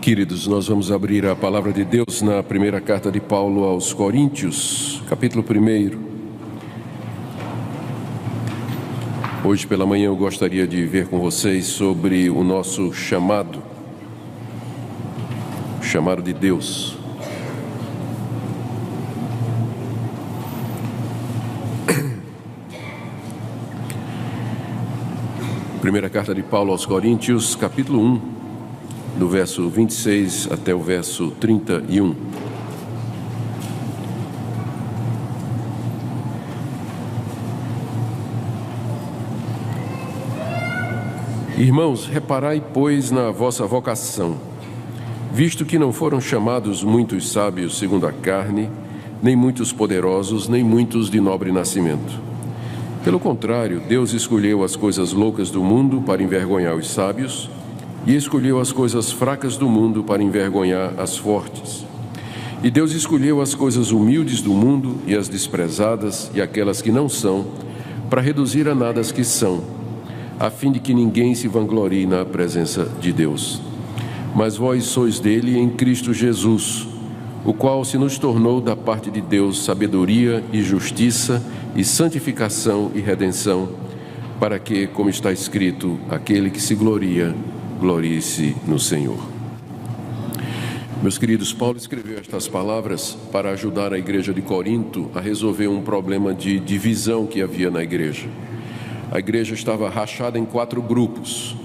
Queridos, nós vamos abrir a palavra de Deus na primeira carta de Paulo aos Coríntios, capítulo 1. Hoje pela manhã eu gostaria de ver com vocês sobre o nosso chamado de Deus. Primeira carta de Paulo aos Coríntios, capítulo 1. Do verso 26 até o verso 31. Irmãos, reparai, pois, na vossa vocação, visto que não foram chamados muitos sábios segundo a carne, nem muitos poderosos, nem muitos de nobre nascimento. Pelo contrário, Deus escolheu as coisas loucas do mundo para envergonhar os sábios, e escolheu as coisas fracas do mundo para envergonhar as fortes. E Deus escolheu as coisas humildes do mundo e as desprezadas e aquelas que não são, para reduzir a nada as que são, a fim de que ninguém se vanglorie na presença de Deus. Mas vós sois dele em Cristo Jesus, o qual se nos tornou da parte de Deus sabedoria e justiça e santificação e redenção, para que, como está escrito, aquele que se gloria, glorie-se no Senhor. Meus queridos, Paulo escreveu estas palavras para ajudar a igreja de Corinto a resolver um problema de divisão que havia na igreja. A igreja estava rachada em 4 grupos.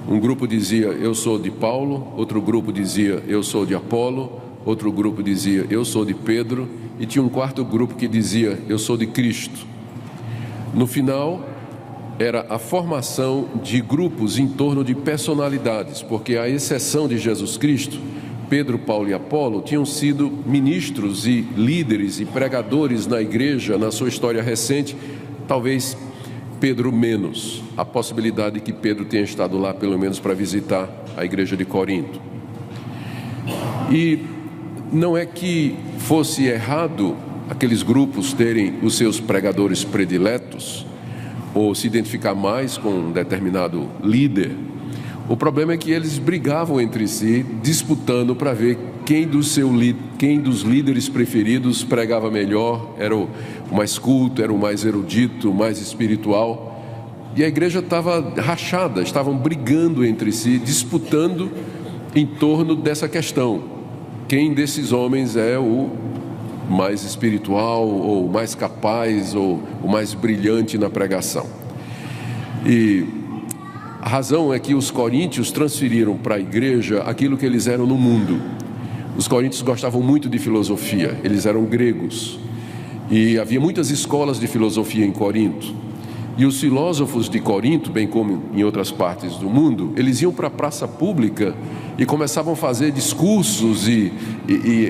Um grupo dizia, eu sou de Paulo, outro grupo dizia, eu sou de Apolo, outro grupo dizia, eu sou de Pedro, e tinha um quarto grupo que dizia, eu sou de Cristo. No final, era a formação de grupos em torno de personalidades, porque à exceção de Jesus Cristo, Pedro, Paulo e Apolo tinham sido ministros e líderes e pregadores na igreja na sua história recente, talvez Pedro menos, a possibilidade de que Pedro tenha estado lá pelo menos para visitar a igreja de Corinto. E não é que fosse errado aqueles grupos terem os seus pregadores prediletos, ou se identificar mais com um determinado líder. O problema é que eles brigavam entre si, disputando para ver quem dos líderes preferidos pregava melhor, era o mais culto, era o mais erudito, o mais espiritual. E a igreja estava rachada, estavam brigando entre si, disputando em torno dessa questão. Quem desses homens é o mais espiritual, ou mais capaz, ou o mais brilhante na pregação. E a razão é que os coríntios transferiram para a igreja aquilo que eles eram no mundo. Os coríntios gostavam muito de filosofia, eles eram gregos, e havia muitas escolas de filosofia em Corinto. E os filósofos de Corinto, bem como em outras partes do mundo, eles iam para a praça pública e começavam a fazer discursos e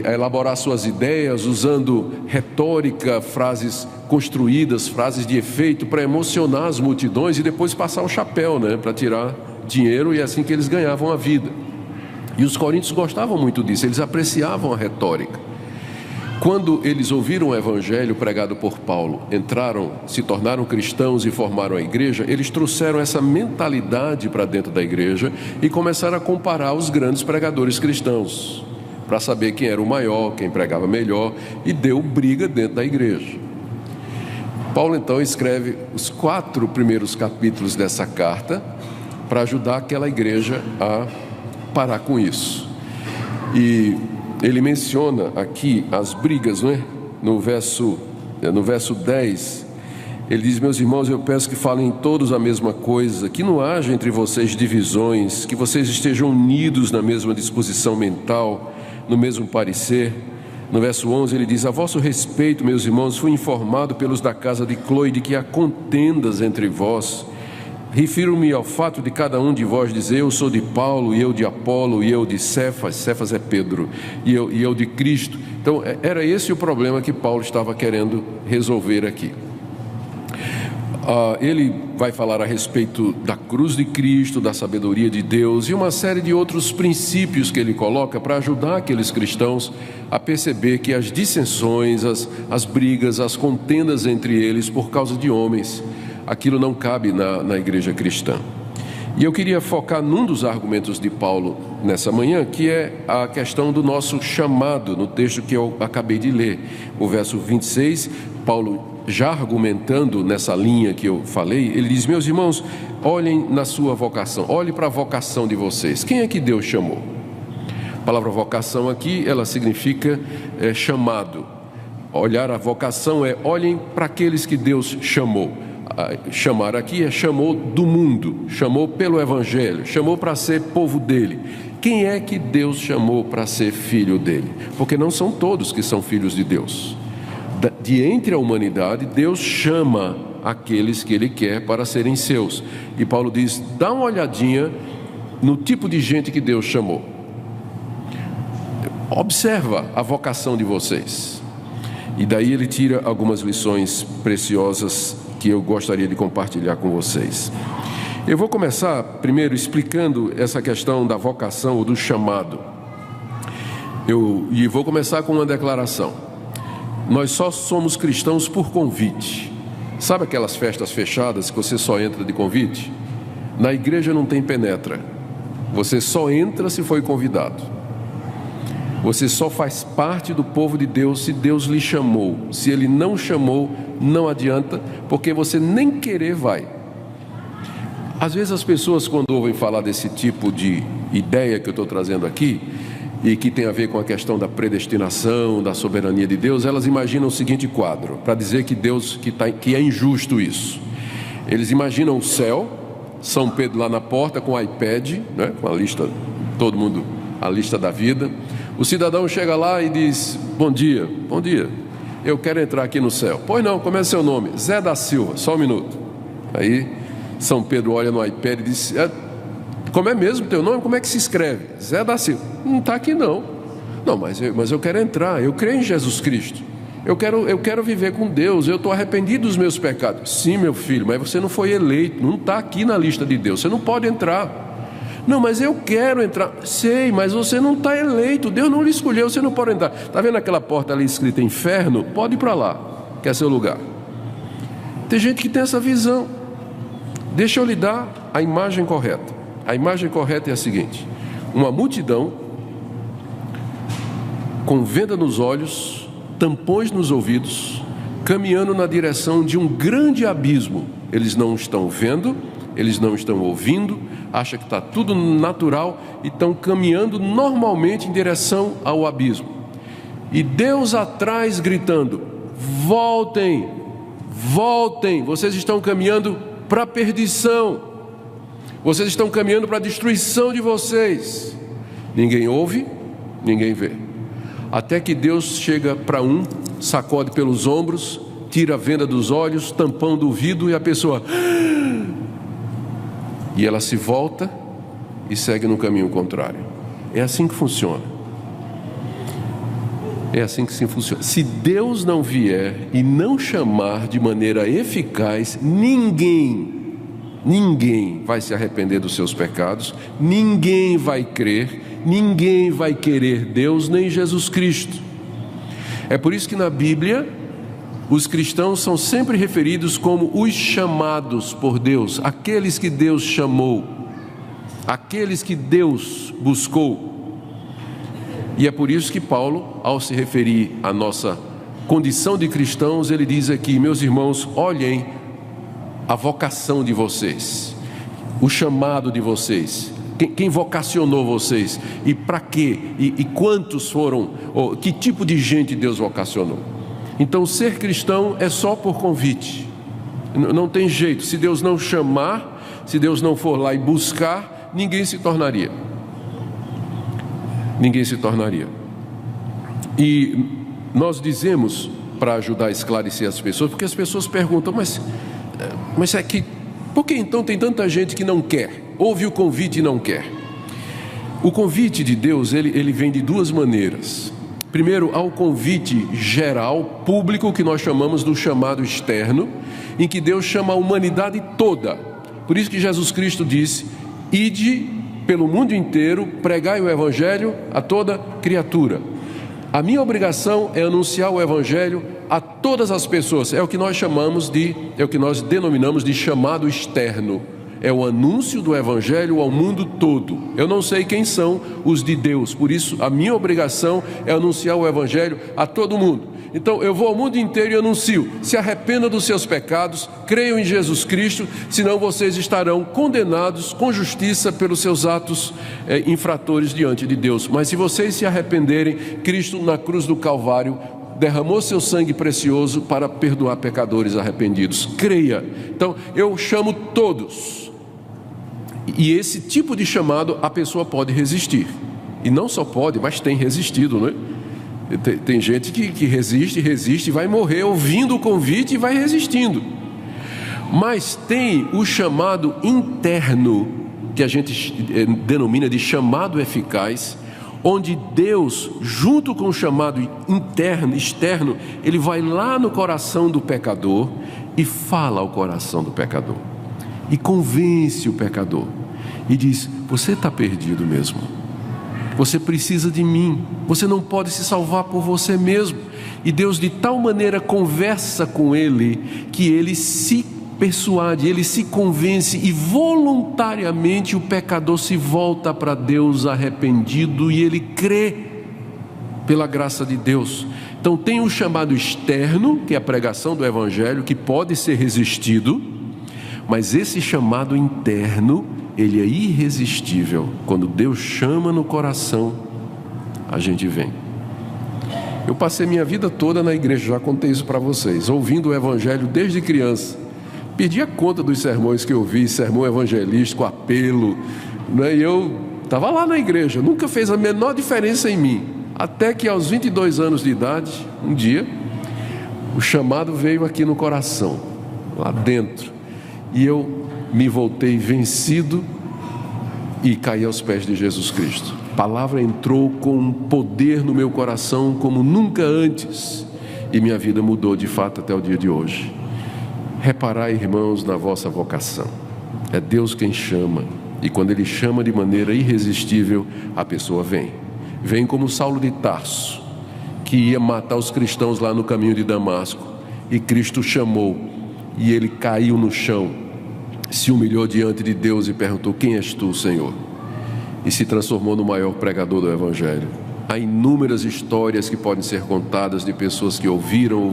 a elaborar suas ideias, usando retórica, frases construídas, frases de efeito, para emocionar as multidões e depois passar o chapéu, para tirar dinheiro, e é assim que eles ganhavam a vida. E os coríntios gostavam muito disso, eles apreciavam a retórica. Quando eles ouviram o evangelho pregado por Paulo, entraram, se tornaram cristãos e formaram a igreja, eles trouxeram essa mentalidade para dentro da igreja e começaram a comparar os grandes pregadores cristãos, para saber quem era o maior, quem pregava melhor, e deu briga dentro da igreja. Paulo então escreve os 4 primeiros capítulos dessa carta para ajudar aquela igreja a parar com isso. E ele menciona aqui as brigas, no verso 10, ele diz, meus irmãos, eu peço que falem todos a mesma coisa, que não haja entre vocês divisões, que vocês estejam unidos na mesma disposição mental, no mesmo parecer. No verso 11 ele diz, a vosso respeito, meus irmãos, fui informado pelos da casa de Cloe de que há contendas entre vós. Refiro-me ao fato de cada um de vós dizer, eu sou de Paulo, e eu de Apolo, e eu de Cefas é Pedro, e eu de Cristo. Então, era esse o problema que Paulo estava querendo resolver aqui. Ele vai falar a respeito da cruz de Cristo, da sabedoria de Deus, e uma série de outros princípios que ele coloca para ajudar aqueles cristãos a perceber que as dissensões, as brigas, as contendas entre eles por causa de homens, aquilo não cabe na igreja cristã. E eu queria focar num dos argumentos de Paulo nessa manhã, que é a questão do nosso chamado, no texto que eu acabei de ler. O verso 26, Paulo já argumentando nessa linha que eu falei, ele diz: meus irmãos, olhem na sua vocação, olhem para a vocação de vocês. Quem é que Deus chamou? A palavra vocação aqui, ela significa chamado. Olhar a vocação é olhem para aqueles que Deus chamou. Chamar aqui é chamou do mundo, chamou pelo Evangelho, chamou para ser povo dele. Quem é que Deus chamou para ser filho dele? Porque não são todos que são filhos de Deus. De entre a humanidade, Deus chama aqueles que ele quer para serem seus. E Paulo diz: dá uma olhadinha no tipo de gente que Deus chamou. Observa a vocação de vocês. E daí ele tira algumas lições preciosas que eu gostaria de compartilhar com vocês. Eu vou começar primeiro explicando essa questão da vocação ou do chamado. E vou começar com uma declaração. Nós só somos cristãos por convite. Sabe aquelas festas fechadas que você só entra de convite? Na igreja não tem penetra. Você só entra se foi convidado. Você só faz parte do povo de Deus se Deus lhe chamou. Se Ele não chamou, não adianta, porque você nem querer vai. Às vezes as pessoas, quando ouvem falar desse tipo de ideia que eu estou trazendo aqui, e que tem a ver com a questão da predestinação, da soberania de Deus, elas imaginam o seguinte quadro, para dizer que Deus, que é injusto isso. Eles imaginam o céu, São Pedro lá na porta com o iPad, né, com a lista, todo mundo, a lista da vida. O cidadão chega lá e diz: bom dia, eu quero entrar aqui no céu. Pois não, como é seu nome? Zé da Silva, só um minuto. Aí São Pedro olha no iPad e diz: como é mesmo teu nome? Como é que se escreve? Zé da Silva. Não está aqui não. Não, mas eu quero entrar, eu creio em Jesus Cristo. Eu quero viver com Deus, eu estou arrependido dos meus pecados. Sim, meu filho, mas você não foi eleito, não está aqui na lista de Deus, você não pode entrar. Não, mas eu quero entrar. Sei, mas você não está eleito, Deus não lhe escolheu, você não pode entrar. Está vendo aquela porta ali escrita inferno? Pode ir para lá, que é seu lugar. Tem gente que tem essa visão. Deixa eu lhe dar a imagem correta. A imagem correta é a seguinte: uma multidão com venda nos olhos, tampões nos ouvidos, caminhando na direção de um grande abismo. Eles não estão vendo, eles não estão ouvindo, acham que está tudo natural e estão caminhando normalmente em direção ao abismo. E Deus atrás gritando: voltem, voltem, vocês estão caminhando para a perdição. Vocês estão caminhando para a destruição de vocês. Ninguém ouve, ninguém vê. Até que Deus chega para um, sacode pelos ombros, tira a venda dos olhos, tampão do ouvido, e a pessoa... E ela se volta e segue no caminho contrário. É assim que funciona. É assim que se funciona. Se Deus não vier e não chamar de maneira eficaz, ninguém vai se arrepender dos seus pecados, ninguém vai crer, ninguém vai querer Deus nem Jesus Cristo. É por isso que na Bíblia os cristãos são sempre referidos como os chamados por Deus, aqueles que Deus chamou, aqueles que Deus buscou. E é por isso que Paulo, ao se referir à nossa condição de cristãos, ele diz aqui: meus irmãos, olhem a vocação de vocês, o chamado de vocês, quem vocacionou vocês, e para quê, e quantos foram, ou que tipo de gente Deus vocacionou. Então ser cristão é só por convite, não tem jeito. Se Deus não chamar, se Deus não for lá e buscar, ninguém se tornaria. E nós dizemos, para ajudar a esclarecer as pessoas, porque as pessoas perguntam: mas é que, por que então tem tanta gente que não quer? Ouve o convite e não quer. O convite de Deus, ele vem de duas maneiras. Primeiro, há o convite geral, público, que nós chamamos do chamado externo, em que Deus chama a humanidade toda. Por isso que Jesus Cristo disse: ide pelo mundo inteiro, pregai o Evangelho a toda criatura. A minha obrigação é anunciar o Evangelho a todas as pessoas. É o que nós denominamos de chamado externo. é o anúncio do Evangelho ao mundo todo. Eu não sei quem são os de Deus, por isso a minha obrigação é anunciar o Evangelho a todo mundo. Então eu vou ao mundo inteiro e anuncio: se arrependam dos seus pecados, creiam em Jesus Cristo, senão vocês estarão condenados com justiça pelos seus atos infratores diante de Deus. Mas se vocês se arrependerem, Cristo na cruz do Calvário derramou seu sangue precioso para perdoar pecadores arrependidos. Creia. Então eu chamo todos, e esse tipo de chamado a pessoa pode resistir, e não só pode, mas tem resistido, não é? Tem gente que resiste e vai morrer ouvindo o convite e vai resistindo. Mas tem o chamado interno, que a gente denomina de chamado eficaz, onde Deus, junto com o chamado externo, Ele vai lá no coração do pecador e fala ao coração do pecador, e convence o pecador, e diz: você está perdido mesmo. Você precisa de mim, você não pode se salvar por você mesmo. E Deus de tal maneira conversa com ele, que ele se persuade, ele se convence, e voluntariamente o pecador se volta para Deus arrependido, e ele crê pela graça de Deus. Então tem o chamado externo, que é a pregação do Evangelho, que pode ser resistido, mas esse chamado interno, ele é irresistível. Quando Deus chama no coração, a gente vem. Eu passei minha vida toda na igreja, já contei isso para vocês, ouvindo o Evangelho desde criança. Perdi a conta dos sermões que eu ouvi, sermão evangelístico, apelo, né? E eu estava lá na igreja, nunca fez a menor diferença em mim, até que aos 22 anos de idade, um dia, o chamado veio aqui no coração, lá dentro, e eu me voltei vencido e caí aos pés de Jesus Cristo. A palavra entrou com poder no meu coração como nunca antes, e minha vida mudou de fato até o dia de hoje. Reparai, irmãos, na vossa vocação. É Deus quem chama, e quando Ele chama de maneira irresistível, a pessoa vem. Vem como Saulo de Tarso, que ia matar os cristãos lá no caminho de Damasco, e Cristo chamou, e ele caiu no chão, se humilhou diante de Deus e perguntou: quem és tu, Senhor? E se transformou no maior pregador do Evangelho. Há inúmeras histórias que podem ser contadas de pessoas que ouviram,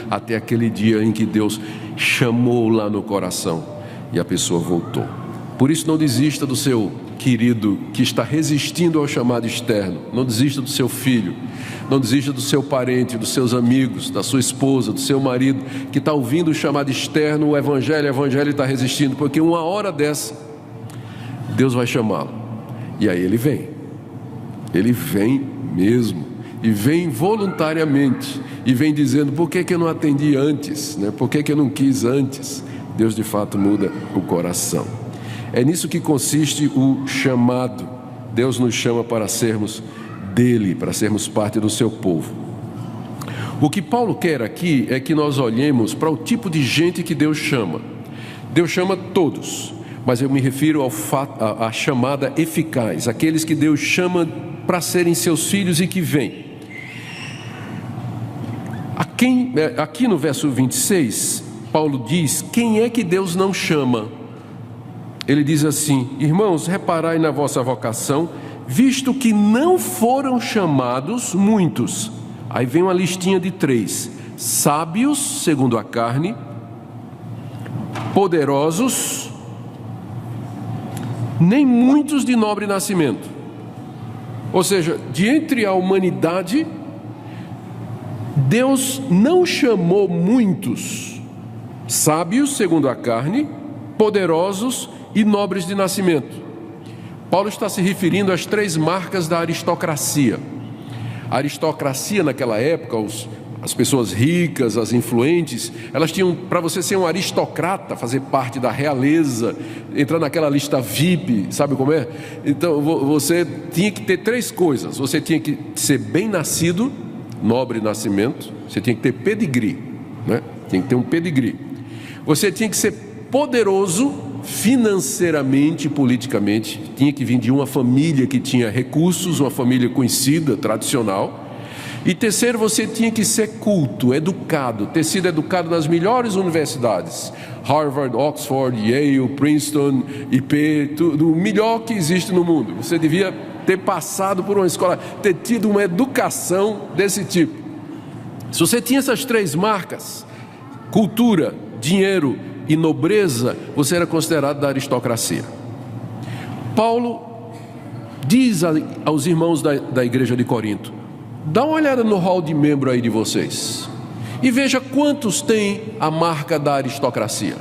até aquele dia em que Deus chamou lá no coração e a pessoa voltou. Por isso, não desista do seu querido que está resistindo ao chamado externo. Não desista do seu filho, não desista do seu parente, dos seus amigos, da sua esposa, do seu marido, que está ouvindo o chamado externo, o Evangelho está resistindo, porque uma hora dessa, Deus vai chamá-lo, e aí ele vem mesmo, e vem voluntariamente, e vem dizendo: por que eu não atendi antes, né? Por que eu não quis antes? Deus de fato muda o coração. É nisso que consiste o chamado. Deus nos chama para sermos dele, para sermos parte do seu povo. O que Paulo quer aqui é que nós olhemos para o tipo de gente que Deus chama. Deus chama todos, mas eu me refiro à chamada eficaz, aqueles que Deus chama para serem seus filhos e que vêm. Aqui no verso 26, Paulo diz: quem é que Deus não chama? Ele diz assim: irmãos, reparai na vossa vocação, visto que não foram chamados muitos. Aí vem uma listinha de 3: sábios, segundo a carne, poderosos, nem muitos de nobre nascimento. Ou seja, de entre a humanidade, Deus não chamou muitos sábios, segundo a carne, poderosos e nobres de nascimento. Paulo está se referindo às 3 marcas da aristocracia. A aristocracia naquela época, as pessoas ricas, as influentes, elas tinham, para você ser um aristocrata, fazer parte da realeza, entrar naquela lista VIP, sabe como é? Então você tinha que ter 3 coisas: você tinha que ser bem nascido, nobre nascimento, você tinha que ter pedigree, né? Tinha que ter um pedigree. Você tinha que ser poderoso financeiramente e politicamente, tinha que vir de uma família que tinha recursos, uma família conhecida, tradicional, E terceiro, você tinha que ser culto, educado, ter sido educado nas melhores universidades, Harvard, Oxford, Yale, Princeton, IP, tudo o melhor que existe no mundo. Você devia ter passado por uma escola, ter tido uma educação desse tipo. Se você tinha essas três marcas, cultura, dinheiro e nobreza, você era considerado da aristocracia. Paulo diz aos irmãos da igreja de Corinto: dá uma olhada no hall de membro aí de vocês e veja quantos têm a marca da aristocracia.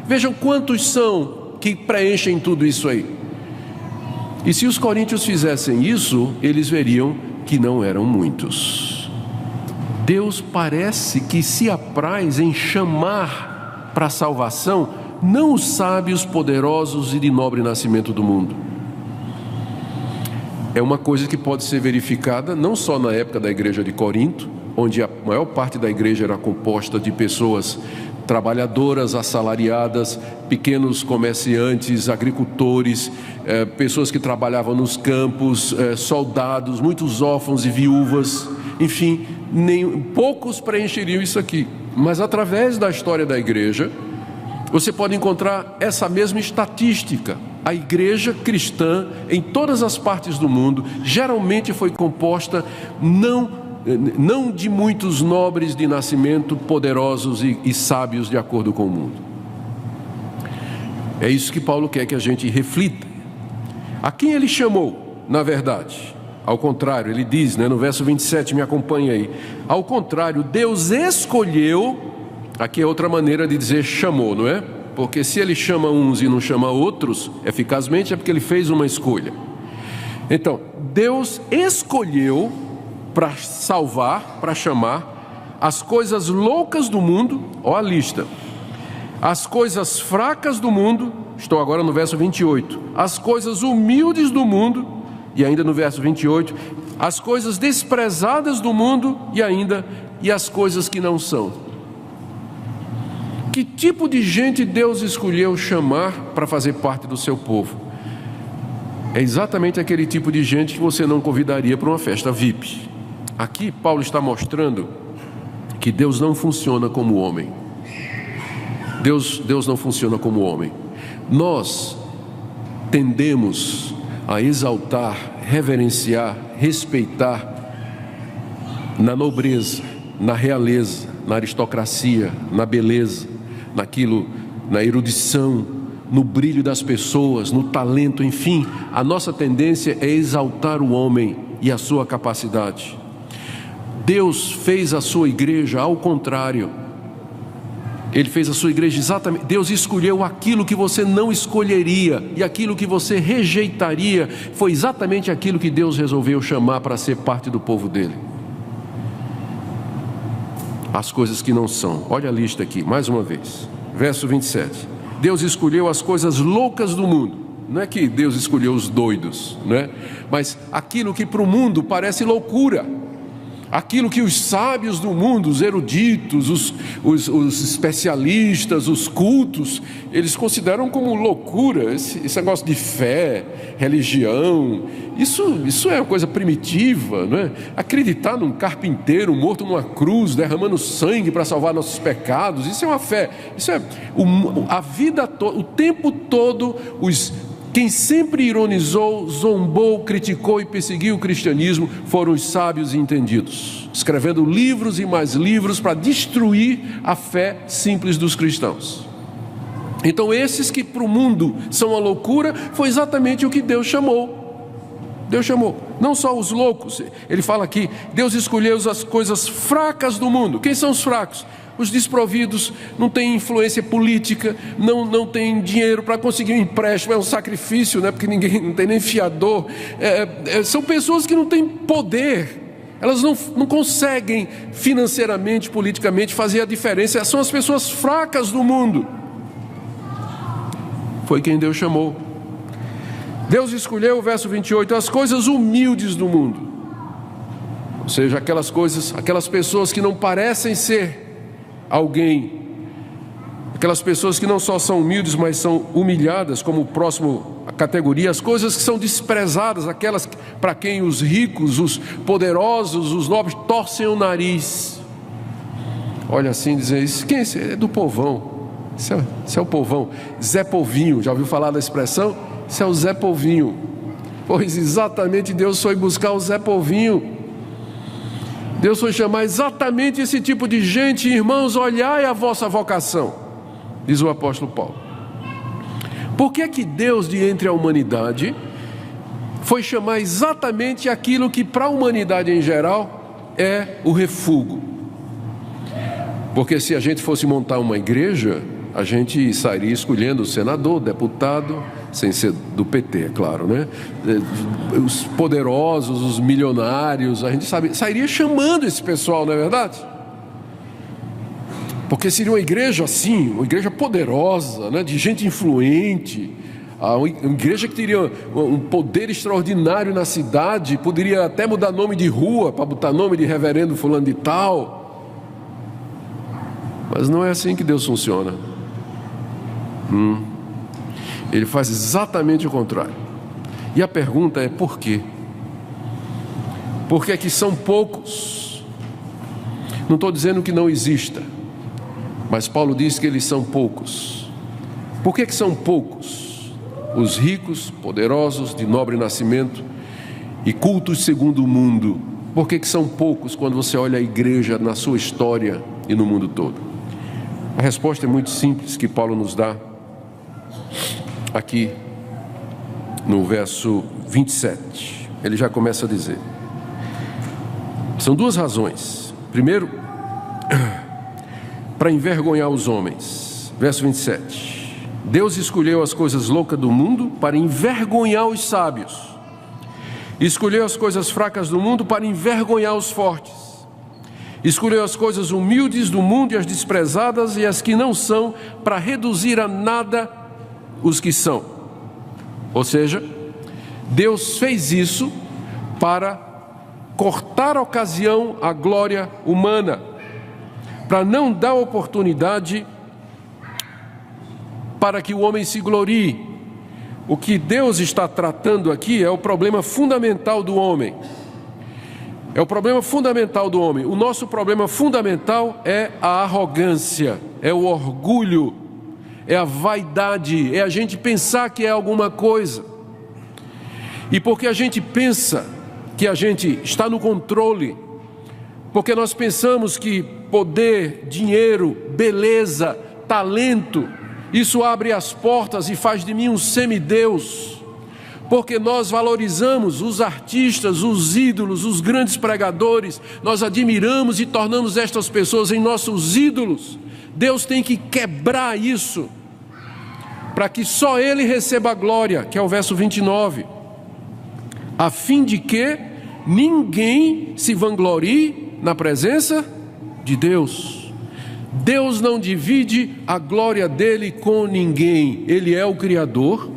Vejam quantos são que preenchem tudo isso aí. E se os coríntios fizessem isso, eles veriam que não eram muitos. Deus parece que se apraz em chamar para a salvação não os sábios, poderosos e de nobre nascimento do mundo. É uma coisa que pode ser verificada não só na época da igreja de Corinto, onde a maior parte da igreja era composta de pessoas trabalhadoras, assalariadas, pequenos comerciantes, agricultores, pessoas que trabalhavam nos campos, soldados, muitos órfãos e viúvas, enfim, poucos preencheriam isso aqui. Mas através da história da igreja, você pode encontrar essa mesma estatística. A igreja cristã, em todas as partes do mundo, geralmente foi composta não de muitos nobres de nascimento, poderosos e sábios de acordo com o mundo. É isso que Paulo quer que a gente reflita. A quem ele chamou, na verdade? Ao contrário, ele diz, no verso 27, me acompanha aí. Ao contrário, Deus escolheu, aqui é outra maneira de dizer chamou, não é? Porque se ele chama uns e não chama outros, eficazmente, é porque ele fez uma escolha. Então, Deus escolheu para salvar, para chamar, as coisas loucas do mundo, ó a lista, as coisas fracas do mundo, estou agora no verso 28, as coisas humildes do mundo, e ainda no verso 28, as coisas desprezadas do mundo, e as coisas que não são. Que tipo de gente Deus escolheu chamar para fazer parte do seu povo? É exatamente aquele tipo de gente que você não convidaria para uma festa VIP. Aqui Paulo está mostrando que Deus não funciona como homem. Deus não funciona como homem. Nós tendemos a exaltar, reverenciar, respeitar na nobreza, na realeza, na aristocracia, na beleza, na erudição, no brilho das pessoas, no talento, enfim. A nossa tendência é exaltar o homem e a sua capacidade. Deus fez a sua igreja ao contrário. Ele fez a sua igreja exatamente. Deus escolheu aquilo que você não escolheria, e aquilo que você rejeitaria foi exatamente aquilo que Deus resolveu chamar para ser parte do povo dele. As coisas que não são. Olha a lista aqui, mais uma vez. Verso 27. Deus escolheu as coisas loucas do mundo. Não é que Deus escolheu os doidos, né? Mas aquilo que para o mundo parece loucura. Aquilo que os sábios do mundo, os eruditos, os especialistas, os cultos, eles consideram como loucura, esse negócio de fé, religião, isso é uma coisa primitiva, não é? Acreditar num carpinteiro morto numa cruz, derramando sangue para salvar nossos pecados, isso é uma fé, isso é a vida toda, o tempo todo, quem sempre ironizou, zombou, criticou e perseguiu o cristianismo foram os sábios e entendidos, escrevendo livros e mais livros para destruir a fé simples dos cristãos. Então esses que para o mundo são uma loucura, foi exatamente o que Deus chamou. Deus chamou, não só os loucos, ele fala aqui, Deus escolheu as coisas fracas do mundo. Quem são os fracos? Os desprovidos, não têm influência política, não têm dinheiro para conseguir um empréstimo, é um sacrifício, né? Porque ninguém não tem nem fiador. São pessoas que não têm poder, elas não conseguem financeiramente, politicamente fazer a diferença. São as pessoas fracas do mundo. Foi quem Deus chamou. Deus escolheu, verso 28, as coisas humildes do mundo, ou seja, aquelas pessoas que não parecem ser aquelas pessoas que não só são humildes, mas são humilhadas, como o próximo categoria as coisas que são desprezadas, aquelas para quem os ricos, os poderosos, os nobres torcem o nariz. Olha assim, dizem isso, quem é esse? É do povão. Isso é o povão. Zé Povinho, já ouviu falar da expressão? Isso é o Zé Povinho. Pois exatamente Deus foi buscar o Zé Povinho. Deus foi chamar exatamente esse tipo de gente. Irmãos, olhai a vossa vocação, diz o apóstolo Paulo. Por que é que Deus, de entre a humanidade, foi chamar exatamente aquilo que para a humanidade em geral é o refúgio? Porque se a gente fosse montar uma igreja, a gente sairia escolhendo o senador, deputado, sem ser do PT, é claro, né? Os poderosos, os milionários, a gente sairia chamando esse pessoal, não é verdade? Porque seria uma igreja assim, uma igreja poderosa, né? De gente influente, uma igreja que teria um poder extraordinário na cidade, poderia até mudar nome de rua, para botar nome de reverendo fulano de tal. Mas não é assim que Deus funciona. Ele faz exatamente o contrário. E a pergunta é por quê? Por que é que são poucos? Não estou dizendo que não exista, mas Paulo diz que eles são poucos. Por que é que são poucos? Os ricos, poderosos, de nobre nascimento e cultos segundo o mundo. Por que é que são poucos quando você olha a igreja na sua história e no mundo todo? A resposta é muito simples que Paulo nos dá aqui no verso 27. Ele já começa a dizer: são duas razões. Primeiro, para envergonhar os homens. Verso 27. Deus escolheu as coisas loucas do mundo para envergonhar os sábios. Escolheu as coisas fracas do mundo para envergonhar os fortes. Escolheu as coisas humildes do mundo e as desprezadas e as que não são, para reduzir a nada os que são. Ou seja, Deus fez isso para cortar a ocasião à glória humana, para não dar oportunidade para que o homem se glorie. O que Deus está tratando aqui é o problema fundamental do homem. É o problema fundamental do homem. O nosso problema fundamental é a arrogância, é o orgulho, é a vaidade, é a gente pensar que é alguma coisa. E porque a gente pensa que a gente está no controle, porque nós pensamos que poder, dinheiro, beleza, talento, isso abre as portas e faz de mim um semideus. Porque nós valorizamos os artistas, os ídolos, os grandes pregadores, nós admiramos e tornamos estas pessoas em nossos ídolos. Deus tem que quebrar isso, para que só Ele receba a glória, que é o verso 29, a fim de que ninguém se vanglorie na presença de Deus. Deus não divide a glória dele com ninguém. Ele é o Criador,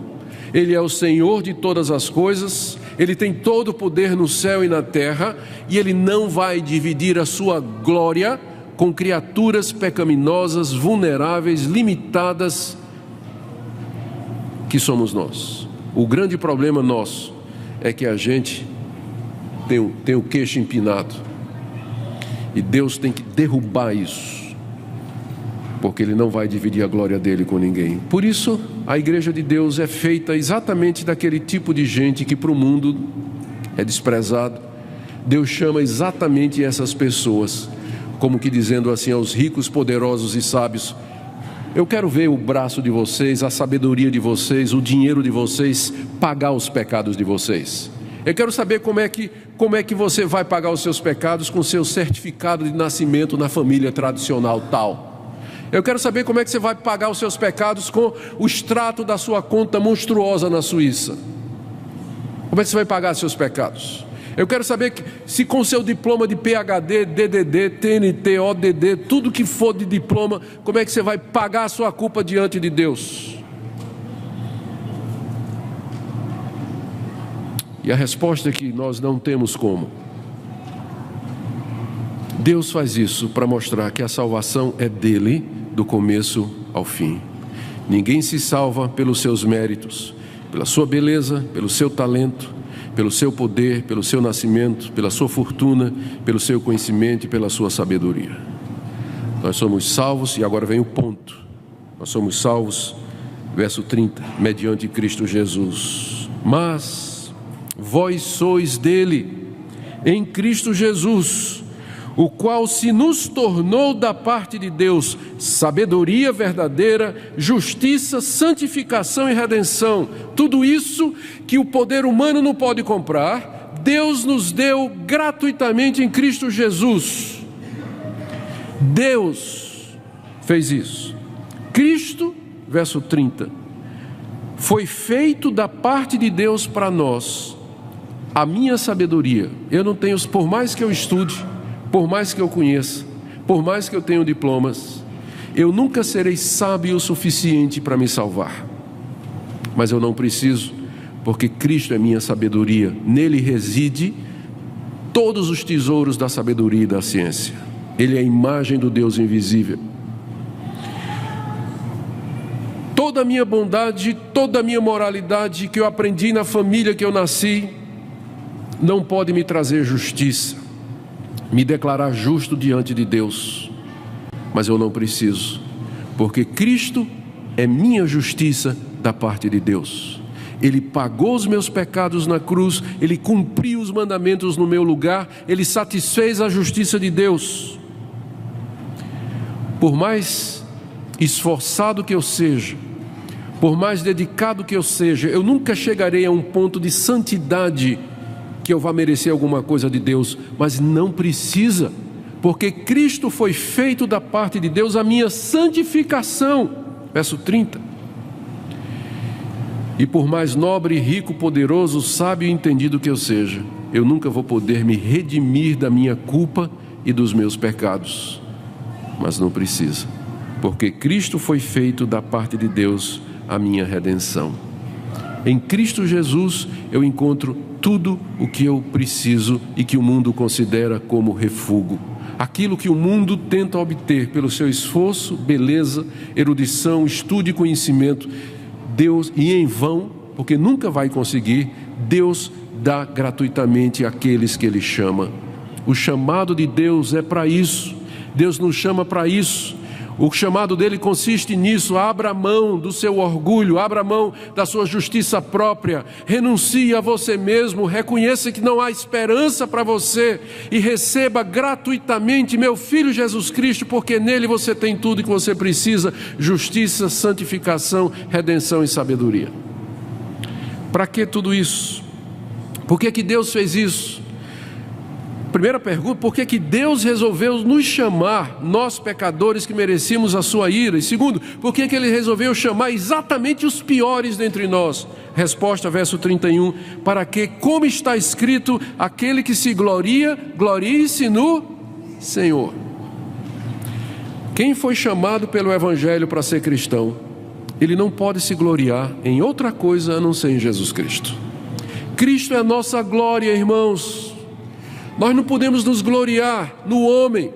Ele é o Senhor de todas as coisas, Ele tem todo o poder no céu e na terra, e Ele não vai dividir a sua glória com criaturas pecaminosas, vulneráveis, limitadas, que somos nós. O grande problema nosso é que a gente tem o queixo empinado, e Deus tem que derrubar isso, porque Ele não vai dividir a glória dele com ninguém. Por isso, a igreja de Deus é feita exatamente daquele tipo de gente que para o mundo é desprezado. Deus chama exatamente essas pessoas, como que dizendo assim aos ricos, poderosos e sábios: eu quero ver o braço de vocês, a sabedoria de vocês, o dinheiro de vocês pagar os pecados de vocês. Eu quero saber como é que você vai pagar os seus pecados com seu certificado de nascimento na família tradicional tal. Eu quero saber como é que você vai pagar os seus pecados com o extrato da sua conta monstruosa na Suíça. Como é que você vai pagar seus pecados? Eu quero saber se com seu diploma de PhD, DDD, TNT, ODD, tudo que for de diploma, como é que você vai pagar a sua culpa diante de Deus? E a resposta é que nós não temos como. Deus faz isso para mostrar que a salvação é dele, do começo ao fim. Ninguém se salva pelos seus méritos, pela sua beleza, pelo seu talento, pelo seu poder, pelo seu nascimento, pela sua fortuna, pelo seu conhecimento e pela sua sabedoria. Nós somos salvos, e agora vem o ponto. Nós somos salvos, verso 30, mediante Cristo Jesus. Mas vós sois dele, em Cristo Jesus, o qual se nos tornou da parte de Deus sabedoria verdadeira, justiça, santificação e redenção. Tudo isso que o poder humano não pode comprar, Deus nos deu gratuitamente em Cristo Jesus. Deus fez isso. Cristo, verso 30, foi feito da parte de Deus para nós a minha sabedoria. Eu não tenho, por mais que eu estude, por mais que eu conheça, por mais que eu tenha diplomas, eu nunca serei sábio o suficiente para me salvar. Mas eu não preciso, porque Cristo é minha sabedoria. Nele reside todos os tesouros da sabedoria e da ciência. Ele é a imagem do Deus invisível. Toda a minha bondade, toda a minha moralidade que eu aprendi na família que eu nasci, não pode me trazer justiça, me declarar justo diante de Deus. Mas eu não preciso, porque Cristo é minha justiça da parte de Deus. Ele pagou os meus pecados na cruz, Ele cumpriu os mandamentos no meu lugar, Ele satisfez a justiça de Deus. Por mais esforçado que eu seja, por mais dedicado que eu seja, eu nunca chegarei a um ponto de santidade que eu vá merecer alguma coisa de Deus, mas não precisa, porque Cristo foi feito da parte de Deus a minha santificação. Verso 30. E por mais nobre, rico, poderoso, sábio e entendido que eu seja, eu nunca vou poder me redimir da minha culpa e dos meus pecados. Mas não precisa, porque Cristo foi feito da parte de Deus a minha redenção. Em Cristo Jesus eu encontro tudo o que eu preciso e que o mundo considera como refúgio. Aquilo que o mundo tenta obter pelo seu esforço, beleza, erudição, estudo e conhecimento, Deus, e em vão, porque nunca vai conseguir, Deus dá gratuitamente àqueles que Ele chama. O chamado de Deus é para isso. Deus nos chama para isso. O chamado dele consiste nisso: abra mão do seu orgulho, abra mão da sua justiça própria, renuncie a você mesmo, reconheça que não há esperança para você e receba gratuitamente meu Filho Jesus Cristo, porque nele você tem tudo que você precisa: justiça, santificação, redenção e sabedoria. Para que tudo isso? Por que Deus fez isso? Primeira pergunta: por que Deus resolveu nos chamar, nós pecadores que merecíamos a sua ira? E segundo, por que Ele resolveu chamar exatamente os piores dentre nós? Resposta, verso 31, para que, como está escrito, aquele que se gloria, glorie-se no Senhor. Quem foi chamado pelo Evangelho para ser cristão, ele não pode se gloriar em outra coisa a não ser em Jesus Cristo. Cristo é a nossa glória, irmãos. Nós não podemos nos gloriar no homem,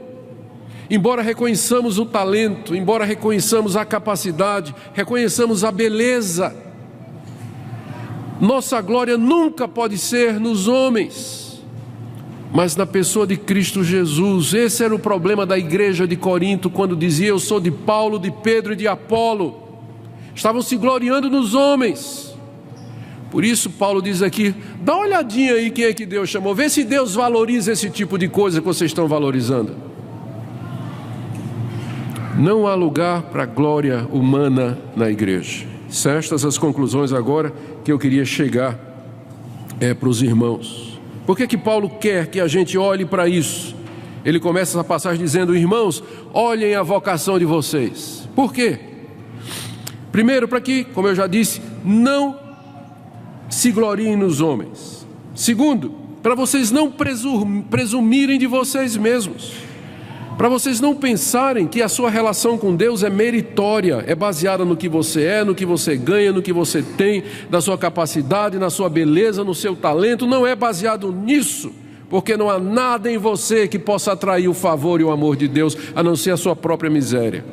embora reconheçamos o talento, embora reconheçamos a capacidade, reconheçamos a beleza. Nossa glória nunca pode ser nos homens, mas na pessoa de Cristo Jesus. Esse era o problema da igreja de Corinto, quando dizia: eu sou de Paulo, de Pedro e de Apolo. Estavam se gloriando nos homens. Por isso Paulo diz aqui: dá uma olhadinha aí quem é que Deus chamou, vê se Deus valoriza esse tipo de coisa que vocês estão valorizando. Não há lugar para glória humana na igreja. São estas as conclusões agora que eu queria chegar para os irmãos. Por que Paulo quer que a gente olhe para isso? Ele começa essa passagem dizendo: irmãos, olhem a vocação de vocês. Por quê? Primeiro, para que, como eu já disse, não se gloriem nos homens. Segundo, para vocês não presumirem de vocês mesmos, para vocês não pensarem que a sua relação com Deus é meritória, é baseada no que você é, no que você ganha, no que você tem, na sua capacidade, na sua beleza, no seu talento. Não é baseado nisso, porque não há nada em você que possa atrair o favor e o amor de Deus, a não ser a sua própria miséria.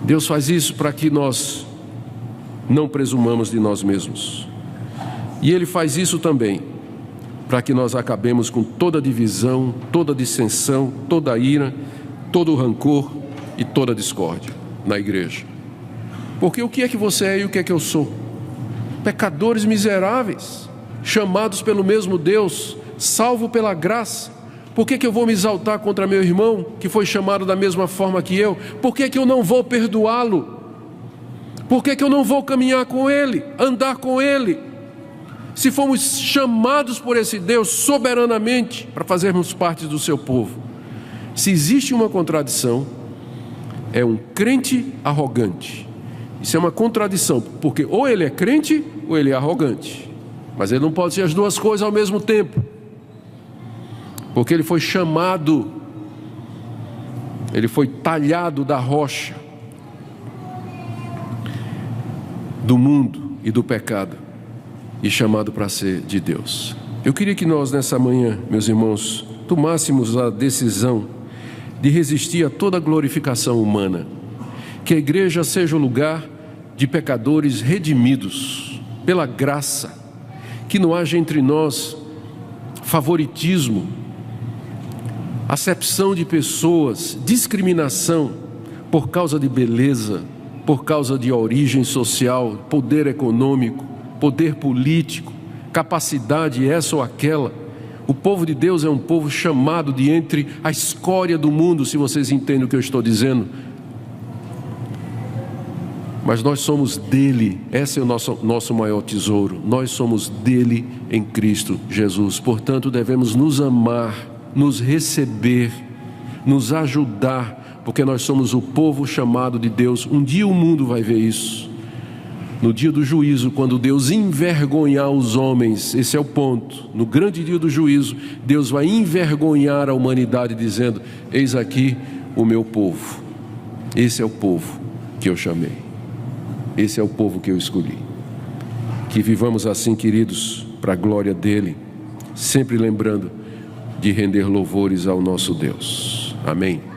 Deus faz isso para que nós não presumamos de nós mesmos. E Ele faz isso também para que nós acabemos com toda divisão, toda dissensão, toda ira, todo rancor e toda discórdia na igreja. Porque o que é que você é e o que é que eu sou? Pecadores miseráveis, chamados pelo mesmo Deus, salvo pela graça. Por que eu vou me exaltar contra meu irmão, que foi chamado da mesma forma que eu? Por que eu não vou perdoá-lo? Por que eu não vou caminhar com ele, andar com ele? Se fomos chamados por esse Deus soberanamente para fazermos parte do seu povo. Se existe uma contradição, é um crente arrogante. Isso é uma contradição, porque ou ele é crente ou ele é arrogante. Mas ele não pode ser as duas coisas ao mesmo tempo. Porque ele foi chamado, ele foi talhado da rocha do mundo e do pecado e chamado para ser de Deus. Eu queria que nós nessa manhã, meus irmãos, tomássemos a decisão de resistir a toda glorificação humana. Que a igreja seja o lugar de pecadores redimidos pela graça. Que não haja entre nós favoritismo, acepção de pessoas, discriminação por causa de beleza, por causa de origem social, poder econômico, poder político, capacidade essa ou aquela. O povo de Deus é um povo chamado de entre a escória do mundo, se vocês entendem o que eu estou dizendo. Mas nós somos dele, esse é o nosso maior tesouro. Nós somos dele em Cristo Jesus. Portanto, devemos nos amar, nos receber, nos ajudar, porque nós somos o povo chamado de Deus. Um dia o mundo vai ver isso. No dia do juízo, quando Deus envergonhar os homens, esse é o ponto. No grande dia do juízo, Deus vai envergonhar a humanidade, dizendo: eis aqui o meu povo. Esse é o povo que eu chamei. Esse é o povo que eu escolhi. Que vivamos assim, queridos, para a glória dele, sempre lembrando de render louvores ao nosso Deus. Amém.